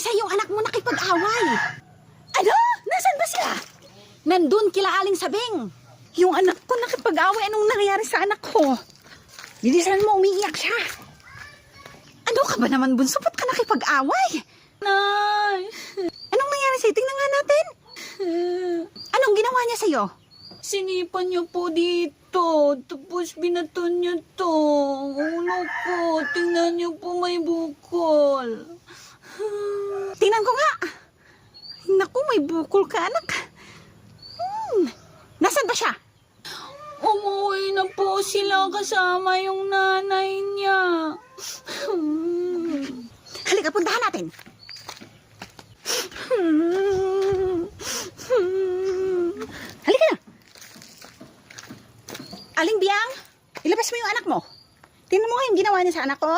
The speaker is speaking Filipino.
Isa yung anak mo nakipag-away. Ano? Nasaan ba sila? Nandun kila Aling Sabing. Yung anak ko nakipag-away. Anong nangyari sa anak ko? Bilisan mo, umiiyak siya. Ano ka ba naman, bunso? Ba't ka nakipag-away? Nay! Anong nangyari sa'yo? Tingnan nga natin. Anong ginawa niya sa'yo? Sinipan niyo po dito. Tapos binaton niyo to. Ulo ko. Tingnan niyo po may bukol. Tingnan ko nga. Naku, may bukol ka, anak. Nasaan ba siya? Umuwi na po sila kasama yung nanay niya. Halika, puntahan natin. Halika na. Aling Biang, ilabas mo yung anak mo. Tingnan mo nga yung ginawa niya sa anak ko.